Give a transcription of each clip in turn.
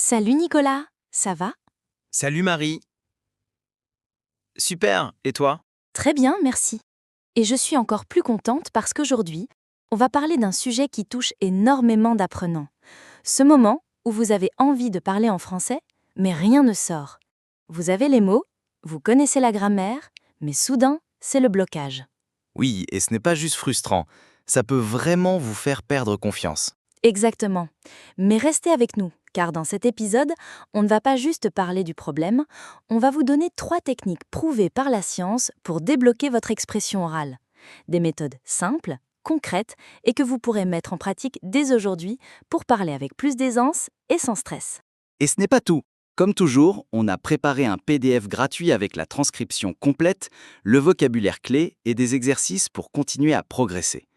Salut Nicolas, ça va? Salut Marie. Super, et toi? Très bien, merci. Et je suis encore plus contente parce qu'aujourd'hui, on va parler d'un sujet qui touche énormément d'apprenants. Ce moment où vous avez envie de parler en français, mais rien ne sort. Vous avez les mots, vous connaissez la grammaire, mais soudain, c'est le blocage. Oui, et ce n'est pas juste frustrant, ça peut vraiment vous faire perdre confiance. Exactement. Mais restez avec nous, car dans cet épisode, on ne va pas juste parler du problème, on va vous donner 3 techniques prouvées par la science pour débloquer votre expression orale. Des méthodes simples, concrètes et que vous pourrez mettre en pratique dès aujourd'hui pour parler avec plus d'aisance et sans stress. Et ce n'est pas tout. Comme toujours, on a préparé un PDF gratuit avec la transcription complète, le vocabulaire clé et des exercices pour continuer à progresser.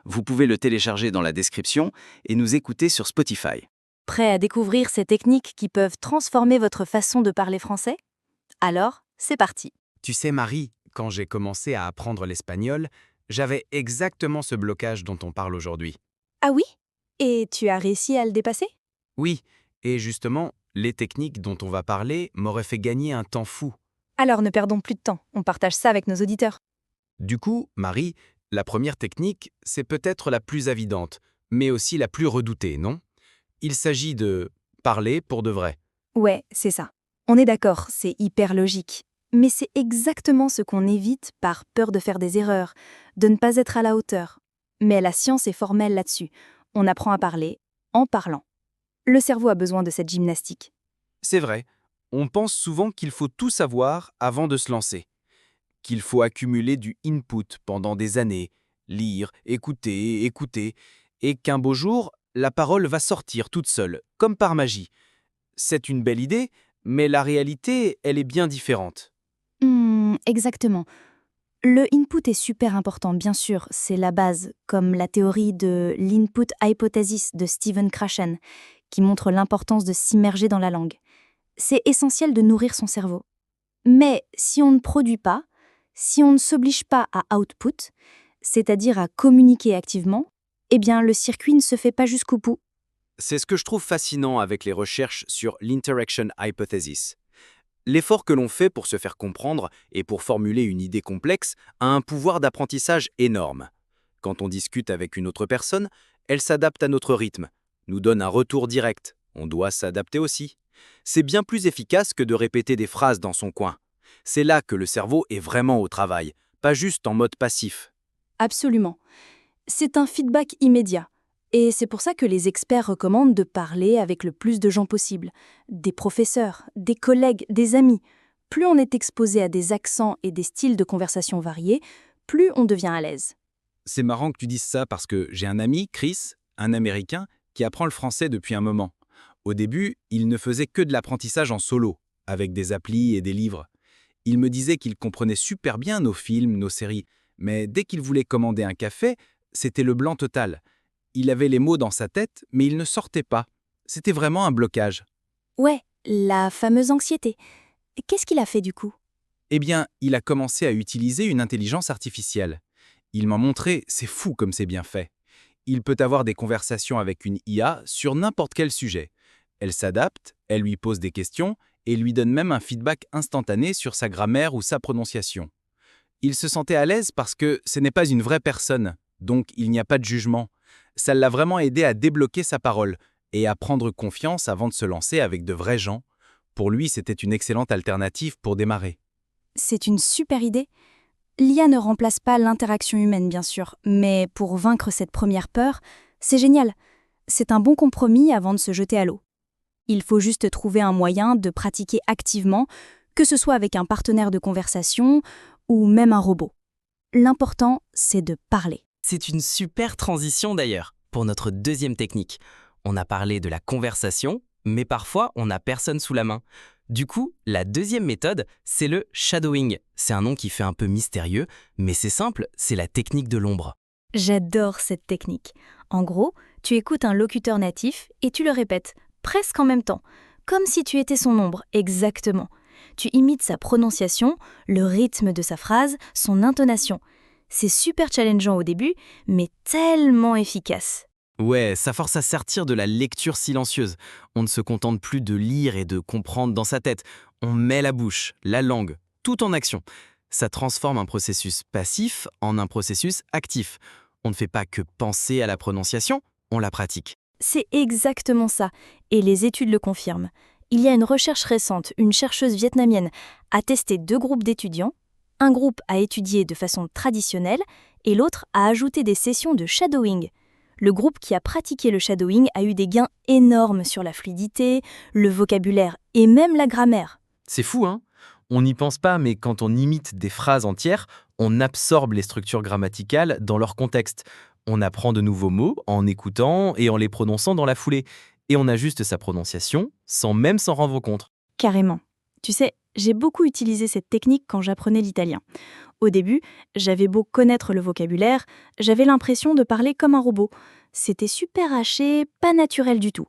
Vous pouvez le télécharger dans la description et nous écouter sur Spotify. Prêt à découvrir ces techniques qui peuvent transformer votre façon de parler français? Alors, c'est parti. Tu sais, Marie, quand j'ai commencé à apprendre l'espagnol, j'avais exactement ce blocage dont on parle aujourd'hui. Ah oui? Et tu as réussi à le dépasser? Oui, et justement, les techniques dont on va parler m'auraient fait gagner un temps fou. Alors ne perdons plus de temps, on partage ça avec nos auditeurs. Du coup, Marie, la première technique, c'est peut-être la plus évidente, mais aussi la plus redoutée, non? Il s'agit de parler pour de vrai. Ouais, c'est ça. On est d'accord, c'est hyper logique. Mais c'est exactement ce qu'on évite par peur de faire des erreurs, de ne pas être à la hauteur. Mais la science est formelle là-dessus. On apprend à parler en parlant. Le cerveau a besoin de cette gymnastique. C'est vrai, on pense souvent qu'il faut tout savoir avant de se lancer, qu'il faut accumuler du input pendant des années, lire, écouter, écouter, et qu'un beau jour, la parole va sortir toute seule, comme par magie. C'est une belle idée, mais la réalité, elle est bien différente. Exactement. Le input est super important, bien sûr, c'est la base, comme la théorie de l'input hypothesis de Stephen Krashen, qui montre l'importance de s'immerger dans la langue. C'est essentiel de nourrir son cerveau. Mais si on ne produit pas, si on ne s'oblige pas à output, c'est-à-dire à communiquer activement, eh bien le circuit ne se fait pas jusqu'au bout. C'est ce que je trouve fascinant avec les recherches sur l'interaction hypothesis. L'effort que l'on fait pour se faire comprendre et pour formuler une idée complexe a un pouvoir d'apprentissage énorme. Quand on discute avec une autre personne, elle s'adapte à notre rythme, nous donne un retour direct. On doit s'adapter aussi. C'est bien plus efficace que de répéter des phrases dans son coin. C'est là que le cerveau est vraiment au travail, pas juste en mode passif. Absolument. C'est un feedback immédiat. Et c'est pour ça que les experts recommandent de parler avec le plus de gens possible. Des professeurs, des collègues, des amis. Plus on est exposé à des accents et des styles de conversation variés, plus on devient à l'aise. C'est marrant que tu dises ça parce que j'ai un ami, Chris, un Américain, qui apprend le français depuis un moment. Au début, il ne faisait que de l'apprentissage en solo, avec des applis et des livres. Il me disait qu'il comprenait super bien nos films, nos séries, mais dès qu'il voulait commander un café, c'était le blanc total. Il avait les mots dans sa tête, mais il ne sortait pas. C'était vraiment un blocage. Ouais, la fameuse anxiété. Qu'est-ce qu'il a fait du coup? Eh bien, il a commencé à utiliser une intelligence artificielle. Il m'a montré, c'est fou comme c'est bien fait. Il peut avoir des conversations avec une IA sur n'importe quel sujet. Elle s'adapte, elle lui pose des questions et lui donne même un feedback instantané sur sa grammaire ou sa prononciation. Il se sentait à l'aise parce que ce n'est pas une vraie personne, donc il n'y a pas de jugement. Ça l'a vraiment aidé à débloquer sa parole et à prendre confiance avant de se lancer avec de vrais gens. Pour lui, c'était une excellente alternative pour démarrer. C'est une super idée. L'IA ne remplace pas l'interaction humaine, bien sûr, mais pour vaincre cette première peur, c'est génial. C'est un bon compromis avant de se jeter à l'eau. Il faut juste trouver un moyen de pratiquer activement, que ce soit avec un partenaire de conversation ou même un robot. L'important, c'est de parler. C'est une super transition d'ailleurs pour notre deuxième technique. On a parlé de la conversation, mais parfois on n'a personne sous la main. Du coup, la deuxième méthode, c'est le shadowing. C'est un nom qui fait un peu mystérieux, mais c'est simple, c'est la technique de l'ombre. J'adore cette technique. En gros, tu écoutes un locuteur natif et tu le répètes, presque en même temps, comme si tu étais son ombre, exactement. Tu imites sa prononciation, le rythme de sa phrase, son intonation. C'est super challengeant au début, mais tellement efficace. Ouais, ça force à sortir de la lecture silencieuse. On ne se contente plus de lire et de comprendre dans sa tête. On met la bouche, la langue, tout en action. Ça transforme un processus passif en un processus actif. On ne fait pas que penser à la prononciation, on la pratique. C'est exactement ça, et les études le confirment. Il y a une recherche récente, une chercheuse vietnamienne a testé 2 groupes d'étudiants. Un groupe a étudié de façon traditionnelle et l'autre a ajouté des sessions de shadowing. Le groupe qui a pratiqué le shadowing a eu des gains énormes sur la fluidité, le vocabulaire et même la grammaire. C'est fou, hein? On n'y pense pas, mais quand on imite des phrases entières, on absorbe les structures grammaticales dans leur contexte. On apprend de nouveaux mots en écoutant et en les prononçant dans la foulée. Et on ajuste sa prononciation sans même s'en rendre compte. Carrément. Tu sais, j'ai beaucoup utilisé cette technique quand j'apprenais l'italien. Au début, j'avais beau connaître le vocabulaire, j'avais l'impression de parler comme un robot. C'était super haché, pas naturel du tout.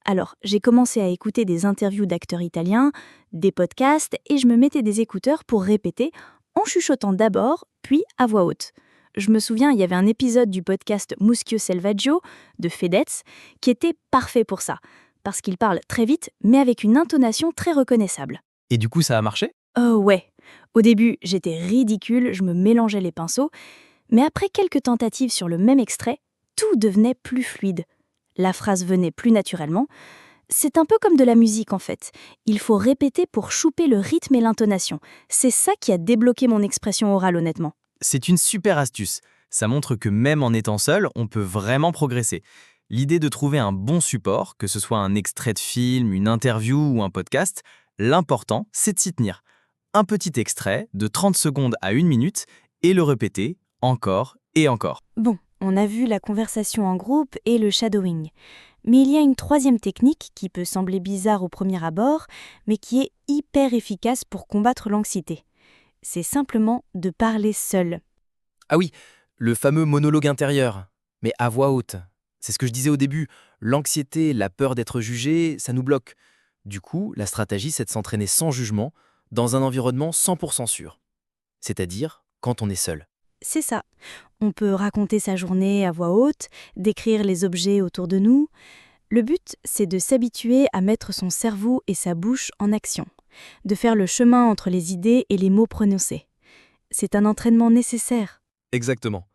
Alors, j'ai commencé à écouter des interviews d'acteurs italiens, des podcasts, et je me mettais des écouteurs pour répéter, en chuchotant d'abord, puis à voix haute. Je me souviens, il y avait un épisode du podcast Muschio Selvaggio de Fedez qui était parfait pour ça, parce qu'il parle très vite, mais avec une intonation très reconnaissable. Et du coup, ça a marché? Oh ouais. Au début, j'étais ridicule, je me mélangeais les pinceaux, mais après quelques tentatives sur le même extrait, tout devenait plus fluide. La phrase venait plus naturellement. C'est un peu comme de la musique en fait. Il faut répéter pour chouper le rythme et l'intonation. C'est ça qui a débloqué mon expression orale honnêtement. C'est une super astuce. Ça montre que même en étant seul, on peut vraiment progresser. L'idée de trouver un bon support, que ce soit un extrait de film, une interview ou un podcast, l'important, c'est de s'y tenir. Un petit extrait de 30 secondes à 1 minute et le répéter encore et encore. Bon, on a vu la conversation en groupe et le shadowing. Mais il y a une 3e technique qui peut sembler bizarre au premier abord, mais qui est hyper efficace pour combattre l'anxiété. C'est simplement de parler seul. Ah oui, le fameux monologue intérieur, mais à voix haute. C'est ce que je disais au début, l'anxiété, la peur d'être jugé, ça nous bloque. Du coup, la stratégie, c'est de s'entraîner sans jugement, dans un environnement 100% sûr. C'est-à-dire quand on est seul. C'est ça. On peut raconter sa journée à voix haute, décrire les objets autour de nous. Le but, c'est de s'habituer à mettre son cerveau et sa bouche en action, de faire le chemin entre les idées et les mots prononcés. C'est un entraînement nécessaire. Exactement.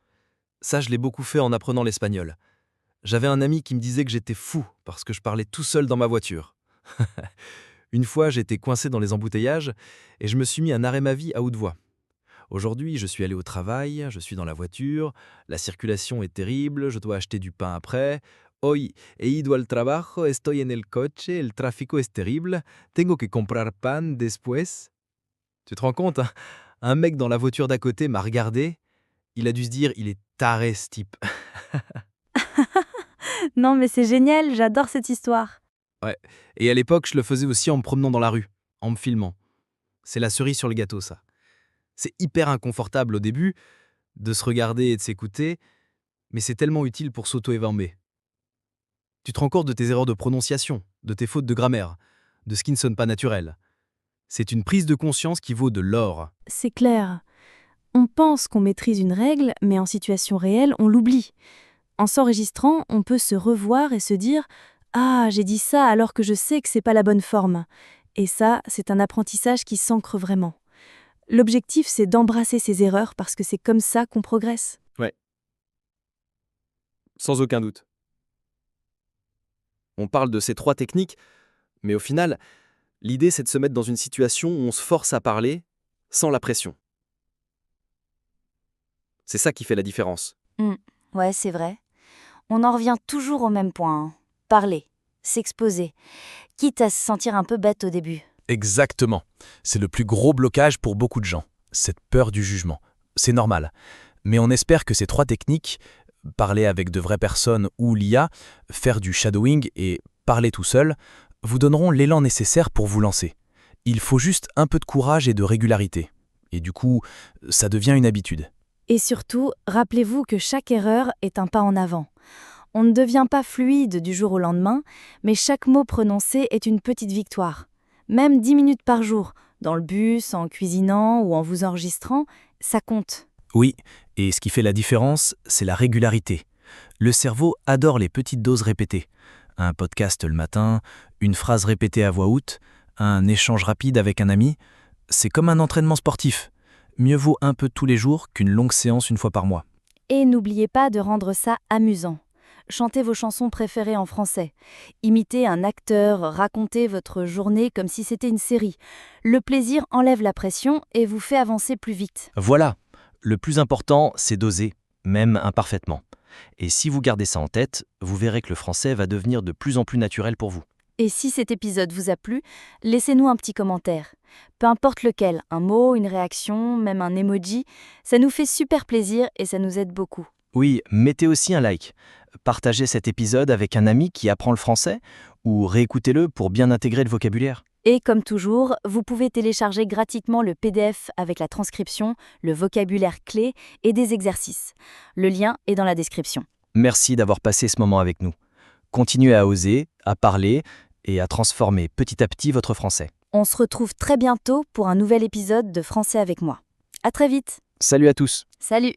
Ça, je l'ai beaucoup fait en apprenant l'espagnol. J'avais un ami qui me disait que j'étais fou parce que je parlais tout seul dans ma voiture. Une fois, j'étais coincé dans les embouteillages et je me suis mis à narrer ma vie à haute voix. Aujourd'hui, je suis allé au travail, je suis dans la voiture, la circulation est terrible, je dois acheter du pain après. Hoy he ido al trabajo, estoy en el coche, el tráfico es terrible, tengo que comprar pan después. Tu te rends compte, hein? Un mec dans la voiture d'à côté m'a regardé, il a dû se dire, il est taré ce type. Non mais c'est génial, j'adore cette histoire. Ouais, et à l'époque, je le faisais aussi en me promenant dans la rue, en me filmant. C'est la cerise sur le gâteau, ça. C'est hyper inconfortable au début, de se regarder et de s'écouter, mais c'est tellement utile pour s'auto-évamer. Tu te rends compte de tes erreurs de prononciation, de tes fautes de grammaire, de ce qui ne sonne pas naturel. C'est une prise de conscience qui vaut de l'or. C'est clair. On pense qu'on maîtrise une règle, mais en situation réelle, on l'oublie. En s'enregistrant, on peut se revoir et se dire « Ah, j'ai dit ça alors que je sais que c'est pas la bonne forme ». Et ça, c'est un apprentissage qui s'ancre vraiment. L'objectif, c'est d'embrasser ses erreurs parce que c'est comme ça qu'on progresse. Ouais. Sans aucun doute. On parle de ces 3 techniques, mais au final, l'idée c'est de se mettre dans une situation où on se force à parler sans la pression. C'est ça qui fait la différence. Ouais, c'est vrai. On en revient toujours au même point, hein. Parler, s'exposer, quitte à se sentir un peu bête au début. Exactement. C'est le plus gros blocage pour beaucoup de gens, cette peur du jugement. C'est normal. Mais on espère que ces 3 techniques, parler avec de vraies personnes ou l'IA, faire du shadowing et parler tout seul, vous donneront l'élan nécessaire pour vous lancer. Il faut juste un peu de courage et de régularité. Et du coup, ça devient une habitude. Et surtout, rappelez-vous que chaque erreur est un pas en avant. On ne devient pas fluide du jour au lendemain, mais chaque mot prononcé est une petite victoire. Même 10 minutes par jour, dans le bus, en cuisinant ou en vous enregistrant, ça compte. Oui, et ce qui fait la différence, c'est la régularité. Le cerveau adore les petites doses répétées. Un podcast le matin, une phrase répétée à voix haute, un échange rapide avec un ami. C'est comme un entraînement sportif. Mieux vaut un peu tous les jours qu'une longue séance une fois par mois. Et n'oubliez pas de rendre ça amusant. Chantez vos chansons préférées en français. Imitez un acteur, racontez votre journée comme si c'était une série. Le plaisir enlève la pression et vous fait avancer plus vite. Voilà, le plus important, c'est d'oser, même imparfaitement. Et si vous gardez ça en tête, vous verrez que le français va devenir de plus en plus naturel pour vous. Et si cet épisode vous a plu, laissez-nous un petit commentaire. Peu importe lequel, un mot, une réaction, même un emoji, ça nous fait super plaisir et ça nous aide beaucoup. Oui, mettez aussi un like. Partagez cet épisode avec un ami qui apprend le français ou réécoutez-le pour bien intégrer le vocabulaire. Et comme toujours, vous pouvez télécharger gratuitement le PDF avec la transcription, le vocabulaire clé et des exercices. Le lien est dans la description. Merci d'avoir passé ce moment avec nous. Continuez à oser, à parler et à transformer petit à petit votre français. On se retrouve très bientôt pour un nouvel épisode de Français avec moi. À très vite. Salut à tous! Salut!